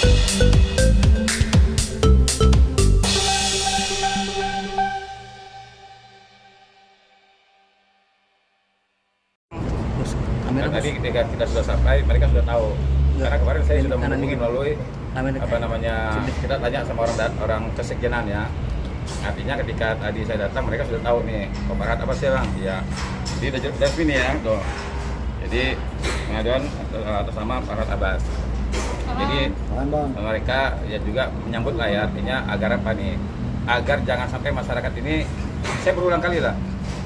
Nah, tadi ketika kita sudah sampai, mereka sudah tahu. Karena kemarin saya sudah menghubungi melalui kita tanya sama orang kesekjenan ya. Artinya ketika tadi saya datang, mereka sudah tahu nih Koparat apa sih bang? Ya, jadi udah ini ya, tuh. Jadi pengaduan atas nama Farhad Abbas. Jadi mereka ya juga menyambut lah ya, artinya agar apa nih? Agar jangan sampai masyarakat ini, saya berulang kali lah,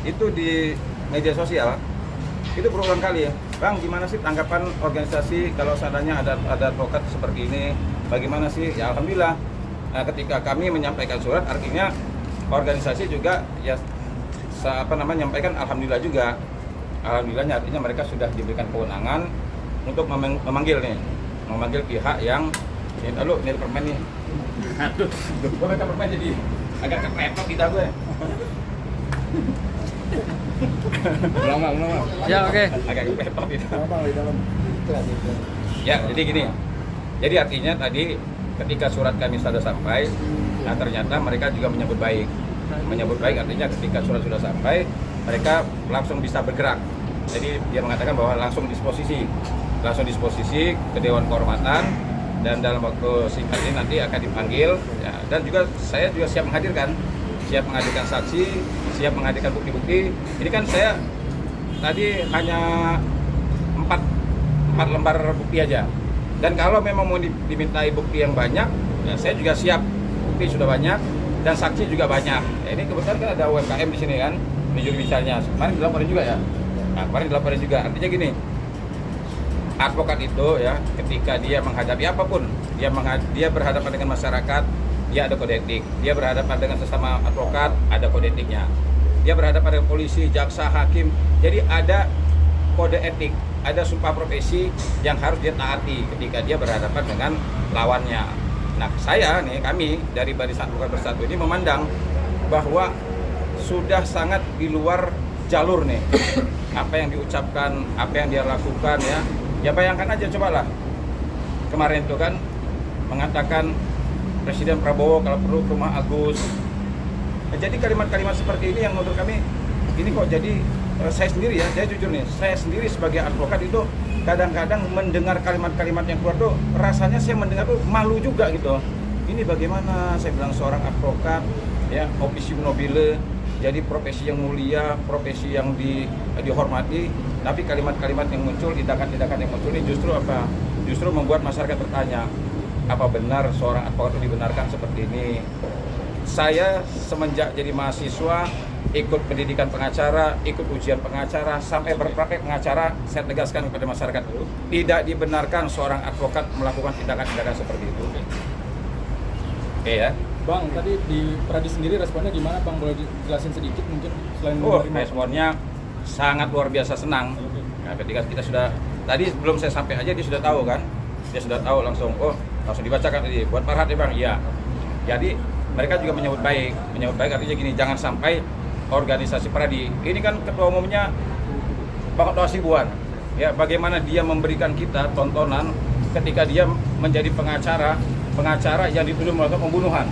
itu di media sosial itu berulang kali ya, bang gimana sih tanggapan organisasi kalau seandainya ada advokat seperti ini, bagaimana sih? Ya alhamdulillah, ketika kami menyampaikan surat, artinya organisasi juga ya menyampaikan alhamdulillah juga. Alhamdulillahnya artinya mereka sudah diberikan kewenangan untuk memanggil pihak yang ini permen nih. Aduh, gue baca permen jadi agak kepepet kita gue. Lama. Ya oke. Agak kepepet itu. Ya, jadi gini. Jadi artinya tadi ketika surat kami sudah sampai, nah ternyata mereka juga menyambut baik. Menyambut baik artinya ketika surat sudah sampai, mereka langsung bisa bergerak. Jadi dia mengatakan bahwa langsung disposisi ke Dewan Kehormatan, dan dalam waktu singkat ini nanti akan dipanggil ya, dan juga saya juga siap menghadirkan saksi, siap menghadirkan bukti-bukti. Ini kan saya tadi hanya 4 lembar bukti aja, dan kalau memang mau dimintai bukti yang banyak ya, saya juga siap. Bukti sudah banyak dan saksi juga banyak ya, ini kebetulan kan ada UMKM di sini kan, di juru bicaranya kemarin dilaporin juga ya. Nah, kemarin dilaporin juga, artinya gini, advokat itu ya ketika dia menghadapi apapun, dia berhadapan dengan masyarakat, dia ada kode etik. Dia berhadapan dengan sesama advokat, ada kode etiknya. Dia berhadapan dengan polisi, jaksa, hakim, jadi ada kode etik, ada sumpah profesi yang harus dia taati ketika dia berhadapan dengan lawannya. Nah kami dari Barisan Advokat Bersatu ini memandang bahwa sudah sangat di luar jalur nih apa yang diucapkan, apa yang dia lakukan ya. Ya bayangkan aja, cobalah kemarin itu kan mengatakan Presiden Prabowo kalau perlu ke rumah Agus. Nah, jadi kalimat-kalimat seperti ini yang menurut kami ini kok jadi saya sendiri ya, saya jujur nih, saya sendiri sebagai advokat itu kadang-kadang mendengar kalimat-kalimat yang keluar tuh rasanya saya mendengar tuh malu juga gitu. Ini bagaimana saya bilang seorang advokat ya, officium nobile, jadi profesi yang mulia, profesi yang dihormati, tapi kalimat-kalimat yang muncul, tindakan-tindakan yang muncul ini justru apa? Justru membuat masyarakat bertanya, apa benar seorang advokat itu dibenarkan seperti ini? Saya semenjak jadi mahasiswa, ikut pendidikan pengacara, ikut ujian pengacara, sampai berpraktek pengacara, saya tegaskan kepada masyarakat, tidak dibenarkan seorang advokat melakukan tindakan-tindakan seperti itu. Oke ya. Bang, tadi di Pradi sendiri responnya gimana Bang? Boleh dijelasin sedikit mungkin selain responnya sangat luar biasa senang. Nah, ketika kita sudah tadi sebelum saya sampai aja dia sudah tahu kan, dia sudah tahu langsung dibacakan tadi buat Farhad ya bang, iya. Jadi mereka juga menyambut baik artinya gini, jangan sampai organisasi Pradi ini kan ketua umumnya Bang Otto Hasibuan ya, bagaimana dia memberikan kita tontonan ketika dia menjadi pengacara yang dituduh melakukan pembunuhan,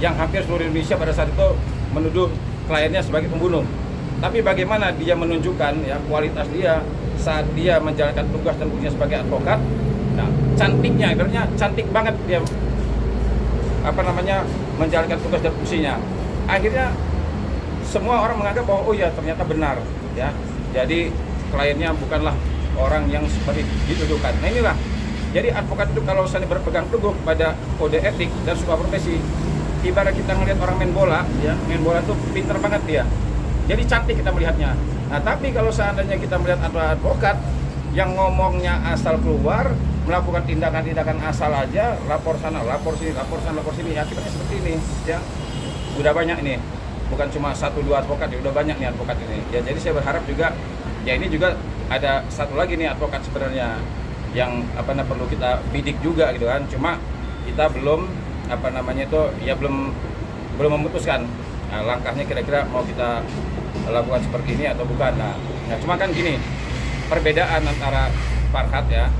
yang hampir seluruh Indonesia pada saat itu menuduh kliennya sebagai pembunuh. Tapi bagaimana dia menunjukkan ya kualitas dia saat dia menjalankan tugas dan fungsinya sebagai advokat. Nah, cantiknya, akhirnya cantik banget dia menjalankan tugas dan fungsinya. Akhirnya semua orang menganggap bahwa oh ya ternyata benar ya. Jadi kliennya bukanlah orang yang seperti dituduhkan. Nah inilah. Jadi advokat itu kalau misalnya berpegang teguh pada kode etik dan sumpah profesi, ibarat kita ngelihat orang main bola itu pinter banget dia. Jadi cantik kita melihatnya. Nah tapi kalau seandainya kita melihat advokat yang ngomongnya asal keluar, melakukan tindakan-tindakan asal aja, lapor sana, lapor sini, akibatnya seperti ini ya. Udah banyak ini, bukan cuma 1-2 advokat, ya udah banyak nih advokat ini. Ya jadi saya berharap juga, ya ini juga ada satu lagi nih advokat sebenarnya yang perlu kita bidik juga gitu kan. Cuma kita belum belum memutuskan langkahnya kira-kira mau kita lakukan seperti ini atau bukan. Nah cuma kan gini, perbedaan antara Farhad ya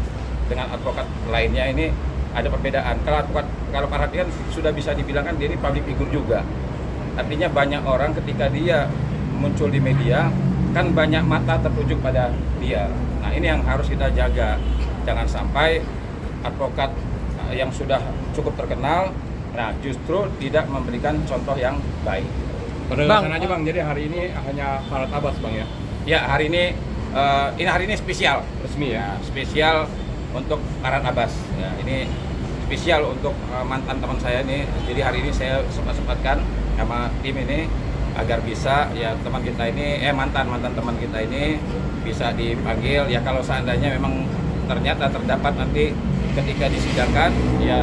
dengan advokat lainnya ini ada perbedaan. Kalau Farhad kan sudah bisa dibilang kan dia ini public figure juga. Artinya banyak orang ketika dia muncul di media kan banyak mata tertuju pada dia. Nah ini yang harus kita jaga, jangan sampai advokat yang sudah cukup terkenal, nah justru tidak memberikan contoh yang baik. Bang, aja bang, jadi hari ini hanya Farhad Abbas bang ya? Ya hari ini spesial, Resmi ya? Spesial untuk Farhad Abbas. Ya, ini spesial untuk mantan teman saya ini. Jadi hari ini saya sempat-sempatkan sama tim ini agar bisa ya teman kita ini, mantan teman kita ini bisa dipanggil. Ya kalau seandainya memang ternyata terdapat nanti ketika disidangkan ya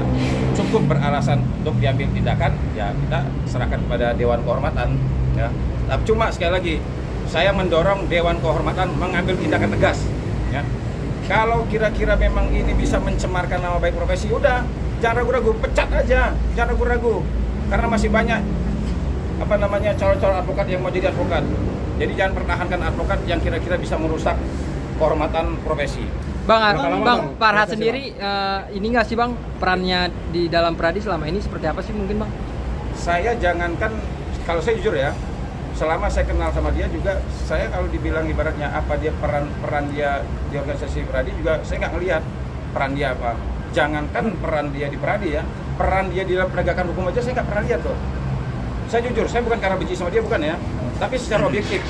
cukup beralasan untuk diambil tindakan, ya kita serahkan kepada Dewan Kehormatan ya. Tapi cuma sekali lagi saya mendorong Dewan Kehormatan mengambil tindakan tegas ya. Kalau kira-kira memang ini bisa mencemarkan nama baik profesi, udah jangan ragu-ragu, pecat aja, jangan ragu-ragu. Karena masih banyak calon-calon advokat yang mau jadi advokat. Jadi jangan pertahankan advokat yang kira-kira bisa merusak kehormatan profesi. Bang, Bang, Farhad sendiri ini nggak sih bang perannya di dalam Pradi selama ini seperti apa sih mungkin bang? Saya jangankan, kalau saya jujur ya, selama saya kenal sama dia juga, saya kalau dibilang ibaratnya apa dia peran dia di organisasi Pradi juga saya nggak ngelihat peran dia apa. Jangankan peran dia di Pradi ya, peran dia di dalam penegakan hukum aja saya nggak pernah lihat tuh. Saya jujur, saya bukan karena benci sama dia, bukan ya, tapi secara objektif,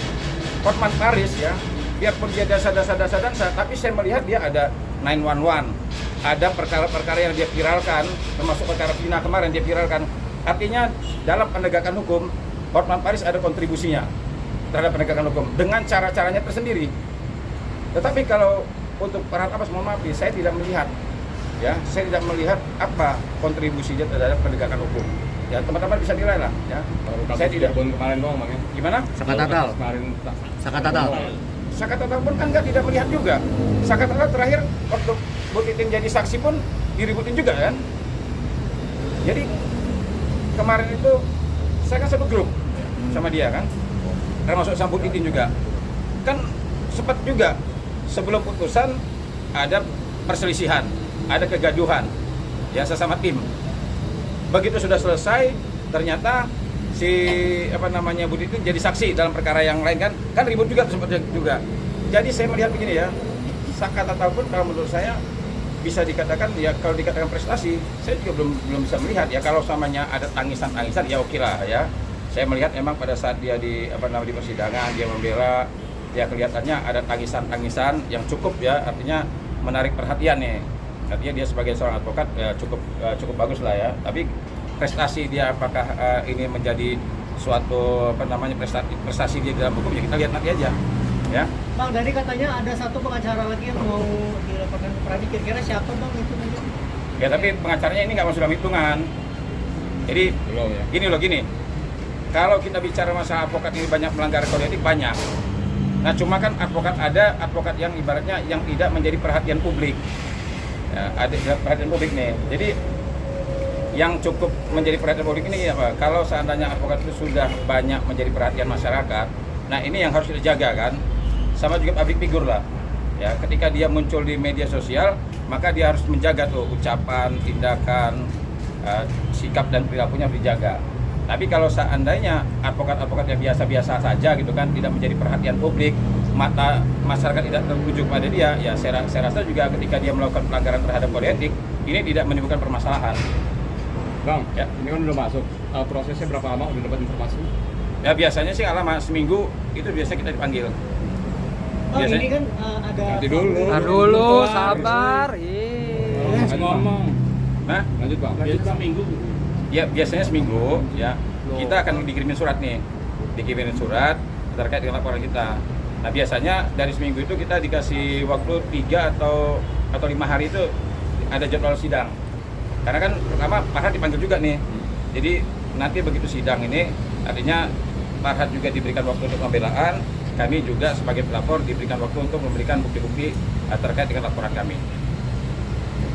Hotman Paris ya, biarpun dia dansa, tapi saya melihat dia ada 911, ada perkara-perkara yang dia viralkan, termasuk perkara Pina kemarin dia viralkan. Artinya dalam penegakan hukum, Hotman Paris ada kontribusinya terhadap penegakan hukum dengan cara-caranya tersendiri. Tetapi kalau untuk Farhad Abbas, mohon maaf, saya tidak melihat, ya, saya tidak melihat apa kontribusinya terhadap penegakan hukum. Ya teman-teman bisa nilai lah, ya. Saya tidak. Kemarin doang bang ya? Gimana? Sakatatal. Kemarin Sakatatal. Sakatatal pun kan nggak tidak melihat juga. Sakatatal terakhir waktu Bu Titin jadi saksi pun diributin juga kan. Jadi kemarin itu saya kan satu grup sama dia kan, termasuk sama Bu Titin juga. Kan sempat juga sebelum putusan ada perselisihan, ada kegaduhan, ya sesama tim. Begitu sudah selesai, ternyata si Bu Titin jadi saksi dalam perkara yang lain kan ribut juga sempat juga. Jadi saya melihat begini ya, Sakatatal pun kalau menurut saya bisa dikatakan ya, kalau dikatakan prestasi, saya juga belum bisa melihat ya. Kalau samanya ada tangisan ya oke lah ya. Saya melihat memang pada saat dia di persidangan dia membela, ya kelihatannya ada tangisan yang cukup ya, artinya menarik perhatian nih. Artinya dia sebagai seorang advokat ya, cukup bagus lah ya. Tapi prestasi dia apakah ini menjadi suatu prestasi dia dalam hukum, ya kita lihat nanti aja ya. Bang, dari katanya ada satu pengacara lagi yang mau dilaporkan ke Pradi, kira-kira siapa bang itu nanti? Ya tapi pengacaranya ini nggak masuk dalam hitungan. Jadi belum ya? Gini, kalau kita bicara masalah advokat ini banyak melanggar kode etik, banyak. Nah cuma kan ada advokat yang ibaratnya yang tidak menjadi perhatian publik. Ya, ada perhatian publik nih. Jadi yang cukup menjadi perhatian publik ini apa? Kalau seandainya advokat itu sudah banyak menjadi perhatian masyarakat, nah ini yang harus kita jaga kan. Sama juga public figure lah. Ya, ketika dia muncul di media sosial, maka dia harus menjaga tuh ucapan, tindakan, sikap dan perilakunya harus dijaga. Tapi kalau seandainya advokat-advokat yang biasa-biasa saja gitu kan, tidak menjadi perhatian publik, mata masyarakat tidak tertuju pada dia, ya saya rasa juga ketika dia melakukan pelanggaran terhadap kode etik, ini tidak menimbulkan permasalahan. Bang, Ya. ini kan udah masuk, prosesnya berapa lama udah dapat informasi? Ya biasanya sih lama, seminggu itu biasanya kita dipanggil. Bang, Biasanya. ini kan ada... Nanti dulu. Ntar dulu, sabar. Ngomong. Nah, Lanjut bang. seminggu. Ya biasanya seminggu ya. Kita akan dikirimin surat nih. Dikirimin surat terkait dengan laporan kita. Nah, biasanya dari seminggu itu kita dikasih waktu 3 atau 5 hari itu ada jadwal sidang. Karena kan pertama Farhad dipanggil juga nih. Jadi nanti begitu sidang ini artinya Farhad juga diberikan waktu untuk pembelaan, kami juga sebagai pelapor diberikan waktu untuk memberikan bukti-bukti terkait dengan laporan kami.